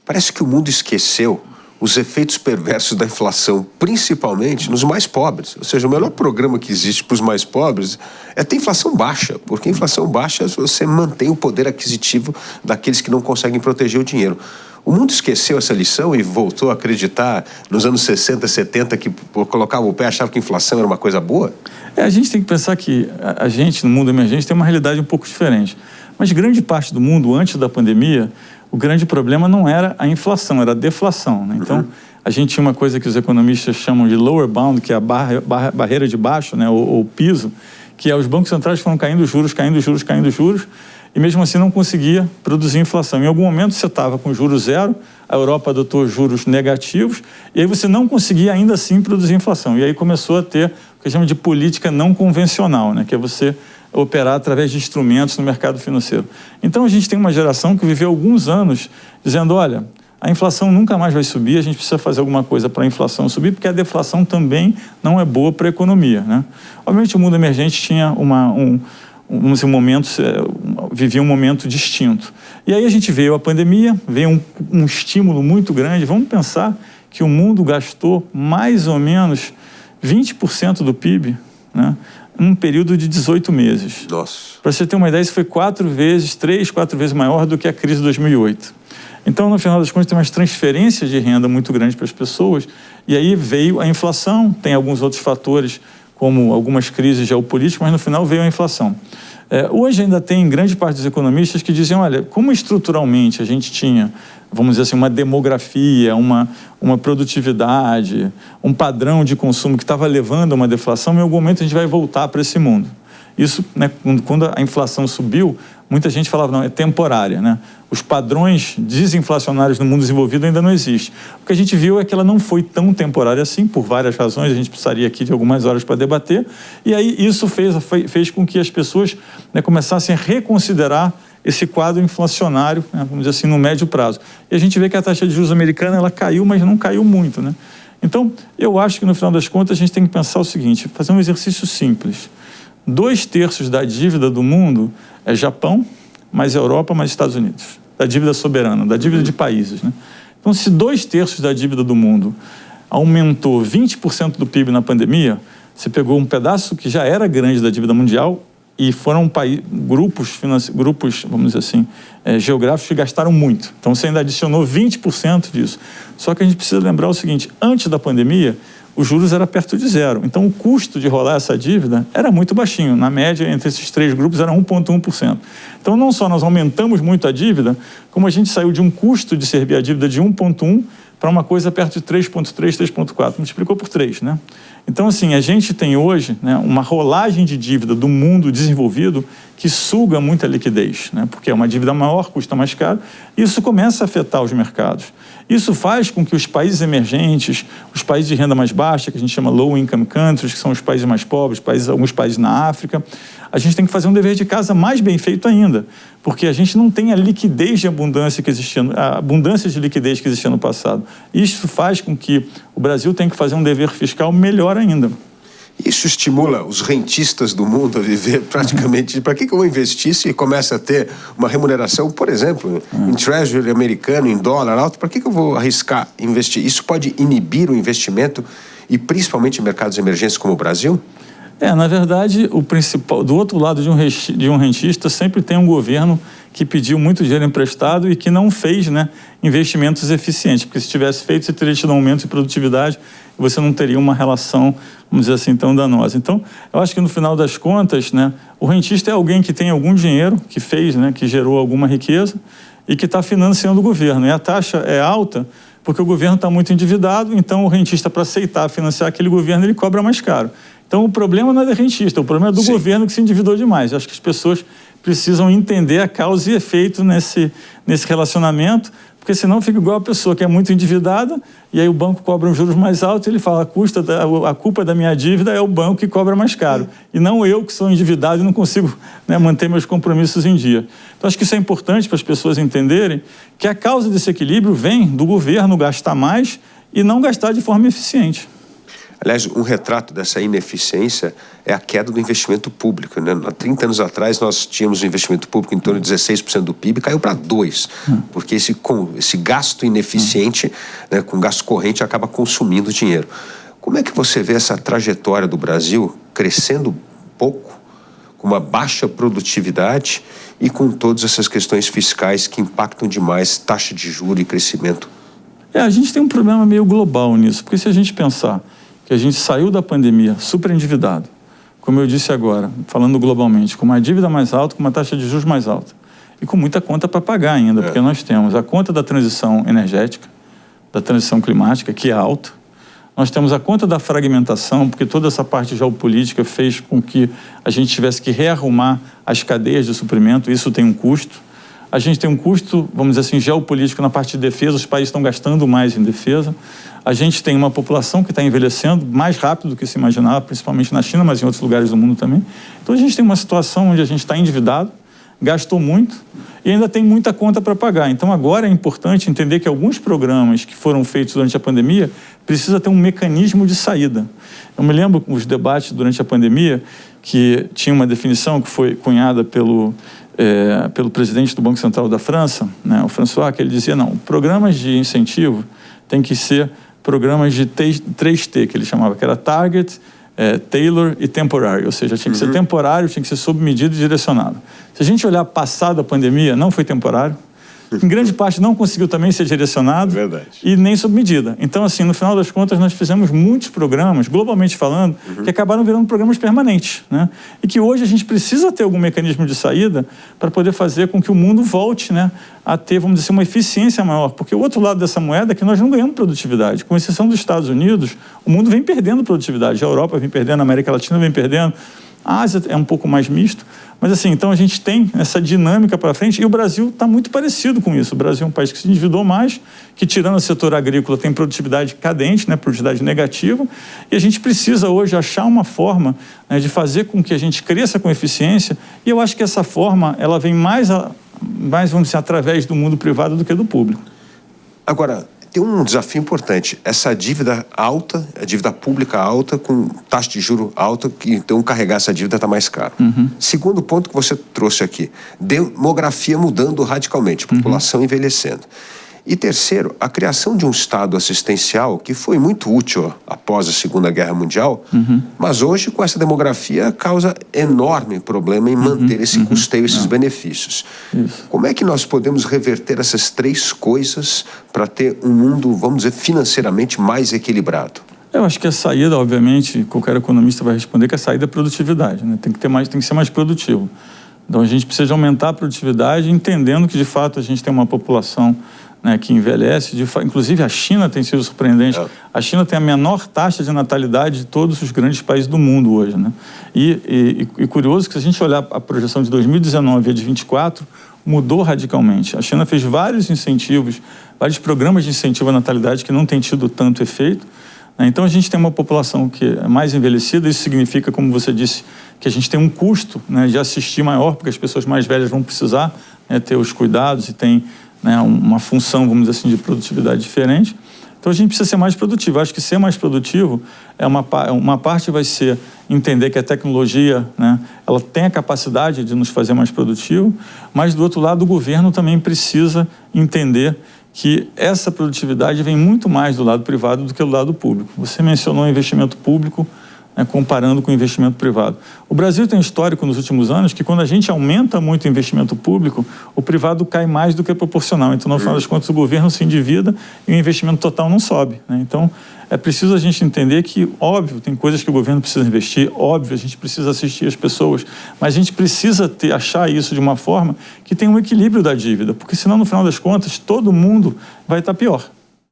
Parece que o mundo esqueceu os efeitos perversos da inflação, principalmente nos mais pobres. Ou seja, o melhor programa que existe para os mais pobres é ter inflação baixa, porque a inflação baixa você mantém o poder aquisitivo daqueles que não conseguem proteger o dinheiro. O mundo esqueceu essa lição e voltou a acreditar nos anos 60, 70, que colocava o pé e achava que a inflação era uma coisa boa? A gente tem que pensar que a gente, no mundo emergente, tem uma realidade um pouco diferente. Mas grande parte do mundo, antes da pandemia, o grande problema não era a inflação, era a deflação, né? Então, a gente tinha uma coisa que os economistas chamam de lower bound, que é a barreira de baixo, né? ou piso, que é os bancos centrais foram caindo juros, e mesmo assim não conseguia produzir inflação. Em algum momento você estava com juros zero, a Europa adotou juros negativos, e aí você não conseguia ainda assim produzir inflação. E aí começou a ter o que chama de política não convencional, né? Que é você operar através de instrumentos no mercado financeiro. Então a gente tem uma geração que viveu alguns anos dizendo, olha, a inflação nunca mais vai subir, a gente precisa fazer alguma coisa para a inflação subir, porque a deflação também não é boa para a economia, né? Obviamente o mundo emergente tinha vivia um momento distinto. E aí a gente veio a pandemia, veio um estímulo muito grande. Vamos pensar que o mundo gastou mais ou menos 20% do PIB, né, num período de 18 meses. Nossa. Para você ter uma ideia, isso foi 4 vezes maior do que a crise de 2008. Então, no final das contas, tem umas transferências de renda muito grandes para as pessoas, e aí veio a inflação, tem alguns outros fatores, como algumas crises geopolíticas, mas no final veio a inflação. Hoje ainda tem grande parte dos economistas que dizem, olha, como estruturalmente a gente tinha, vamos dizer assim, uma demografia, uma produtividade, um padrão de consumo que estava levando a uma deflação, em algum momento a gente vai voltar para esse mundo. Isso, né, quando a inflação subiu, muita gente falava, não, é temporária, né? Os padrões desinflacionários no mundo desenvolvido ainda não existem. O que a gente viu é que ela não foi tão temporária assim, por várias razões, a gente precisaria aqui de algumas horas para debater, e aí isso fez com que as pessoas, né, começassem a reconsiderar esse quadro inflacionário, né, vamos dizer assim, no médio prazo. E a gente vê que a taxa de juros americana, ela caiu, mas não caiu muito, né? Então, eu acho que no final das contas a gente tem que pensar o seguinte, fazer um exercício simples. 2/3 da dívida do mundo é Japão, mais Europa, mais Estados Unidos. Da dívida soberana, da dívida de países, né? Então, se 2/3 da dívida do mundo aumentou 20% do PIB na pandemia, você pegou um pedaço que já era grande da dívida mundial e foram grupos, vamos dizer assim, geográficos que gastaram muito. Então, você ainda adicionou 20% disso. Só que a gente precisa lembrar o seguinte, antes da pandemia, os juros era perto de zero. Então, o custo de rolar essa dívida era muito baixinho. Na média, entre esses 3 grupos, era 1,1%. Então, não só nós aumentamos muito a dívida, como a gente saiu de um custo de servir a dívida de 1,1 para uma coisa perto de 3,3, 3,4. Multiplicou por 3, né? Então, assim, a gente tem hoje, né, uma rolagem de dívida do mundo desenvolvido que suga muita liquidez, né? Porque é uma dívida maior, custa mais caro, e isso começa a afetar os mercados. Isso faz com que os países emergentes, os países de renda mais baixa, que a gente chama low income countries, que são os países mais pobres, alguns países na África, a gente tem que fazer um dever de casa mais bem feito ainda, porque a gente não tem a liquidez de abundância que existia, a abundância de liquidez que existia no passado. Isso faz com que o Brasil tenha que fazer um dever fiscal melhor ainda. Isso estimula os rentistas do mundo a viver praticamente... Para que eu vou investir se começa a ter uma remuneração, por exemplo, em treasury americano, em dólar alto? Para que eu vou arriscar investir? Isso pode inibir o investimento e principalmente em mercados emergentes como o Brasil? Na verdade, o principal, do outro lado de um rentista sempre tem um governo que pediu muito dinheiro emprestado e que não fez, né, investimentos eficientes, porque se tivesse feito, você teria tido um aumento de produtividade e você não teria uma relação, vamos dizer assim, tão danosa. Então, eu acho que no final das contas, né, o rentista é alguém que tem algum dinheiro, que fez, né, que gerou alguma riqueza e que está financiando o governo. E a taxa é alta porque o governo está muito endividado, então o rentista, para aceitar financiar aquele governo, ele cobra mais caro. Então, o problema não é do rentista, o problema é do governo que se endividou demais. Eu acho que as pessoas precisam entender a causa e efeito nesse relacionamento, porque senão fica igual a pessoa que é muito endividada e aí o banco cobra um juros mais altos e ele fala, a culpa da minha dívida é o banco que cobra mais caro, e não eu que sou endividado e não consigo, né, manter meus compromissos em dia. Então, acho que isso é importante para as pessoas entenderem que a causa desse equilíbrio vem do governo gastar mais e não gastar de forma eficiente. Aliás, um retrato dessa ineficiência é a queda do investimento público, né? Há 30 anos atrás, nós tínhamos um investimento público em torno de 16% do PIB, caiu para 2%, porque esse gasto ineficiente, né, com gasto corrente, acaba consumindo dinheiro. Como é que você vê essa trajetória do Brasil crescendo pouco, com uma baixa produtividade e com todas essas questões fiscais que impactam demais taxa de juros e crescimento? A gente tem um problema meio global nisso, porque se a gente pensar que a gente saiu da pandemia super endividado, como eu disse agora, falando globalmente, com uma dívida mais alta, com uma taxa de juros mais alta, e com muita conta para pagar ainda, porque nós temos a conta da transição energética, da transição climática, que é alta, nós temos a conta da fragmentação, porque toda essa parte geopolítica fez com que a gente tivesse que rearrumar as cadeias de suprimento, isso tem um custo. A gente tem um custo, vamos dizer assim, geopolítico na parte de defesa, os países estão gastando mais em defesa. A gente tem uma população que está envelhecendo mais rápido do que se imaginava, principalmente na China, mas em outros lugares do mundo também. Então a gente tem uma situação onde a gente está endividado, gastou muito e ainda tem muita conta para pagar. Então agora é importante entender que alguns programas que foram feitos durante a pandemia precisa ter um mecanismo de saída. Eu me lembro os debates durante a pandemia que tinha uma definição que foi cunhada pelo presidente do Banco Central da França, né, o François, que ele dizia, não, programas de incentivo tem que ser programas de 3T, que ele chamava, que era Target, Tailor e Temporary, ou seja, tinha que ser temporário, tinha que ser sob medida e direcionado. Se a gente olhar passado a pandemia, não foi temporário, em grande parte não conseguiu também ser direcionado e nem sob medida. Então, assim, no final das contas, nós fizemos muitos programas, globalmente falando, que acabaram virando programas permanentes, né? E que hoje a gente precisa ter algum mecanismo de saída para poder fazer com que o mundo volte, né, a ter, vamos dizer, uma eficiência maior. Porque o outro lado dessa moeda é que nós não ganhamos produtividade. Com exceção dos Estados Unidos, o mundo vem perdendo produtividade. A Europa vem perdendo, a América Latina vem perdendo. A Ásia é um pouco mais misto, mas assim, então a gente tem essa dinâmica para frente e o Brasil está muito parecido com isso. O Brasil é um país que se endividou mais, que tirando o setor agrícola tem produtividade cadente, né, produtividade negativa, e a gente precisa hoje achar uma forma, né, de fazer com que a gente cresça com eficiência, e eu acho que essa forma ela vem mais vamos dizer, através do mundo privado do que do público. Agora, tem um desafio importante, essa dívida alta, a dívida pública alta, com taxa de juro alta, que então carregar essa dívida está mais caro. Segundo ponto que você trouxe aqui, demografia mudando radicalmente, população envelhecendo. E terceiro, a criação de um Estado assistencial que foi muito útil após a Segunda Guerra Mundial, mas hoje com essa demografia causa enorme problema em manter esse custeio, esses benefícios. Como é que nós podemos reverter essas três coisas para ter um mundo, vamos dizer, financeiramente mais equilibrado? Eu acho que a saída, obviamente, qualquer economista vai responder que a saída é produtividade, né? Tem que ser mais produtivo. Então a gente precisa aumentar a produtividade, entendendo que de fato a gente tem uma população, né, que envelhece, inclusive a China tem sido surpreendente. A China tem a menor taxa de natalidade de todos os grandes países do mundo hoje, né? E curioso que se a gente olhar a projeção de 2019 e a de 2024, mudou radicalmente. A China fez vários incentivos, vários programas de incentivo à natalidade que não têm tido tanto efeito, né? Então a gente tem uma população que é mais envelhecida, isso significa, como você disse, que a gente tem um custo, né, de assistir maior, porque as pessoas mais velhas vão precisar, né, ter os cuidados e tem, né, uma função, vamos dizer assim, de produtividade diferente. Então a gente precisa ser mais produtivo. Acho que ser mais produtivo uma parte vai ser entender que a tecnologia, né, ela tem a capacidade de nos fazer mais produtivo, mas do outro lado o governo também precisa entender que essa produtividade vem muito mais do lado privado do que do lado público. Você mencionou o investimento público, né, comparando com o investimento privado. O Brasil tem um histórico nos últimos anos que quando a gente aumenta muito o investimento público, o privado cai mais do que proporcional. Então, no final das contas, o governo se endivida e o investimento total não sobe, né? Então, é preciso a gente entender que, óbvio, tem coisas que o governo precisa investir, óbvio, a gente precisa assistir as pessoas, mas a gente precisa achar isso de uma forma que tenha um equilíbrio da dívida, porque senão, no final das contas, todo mundo vai estar pior.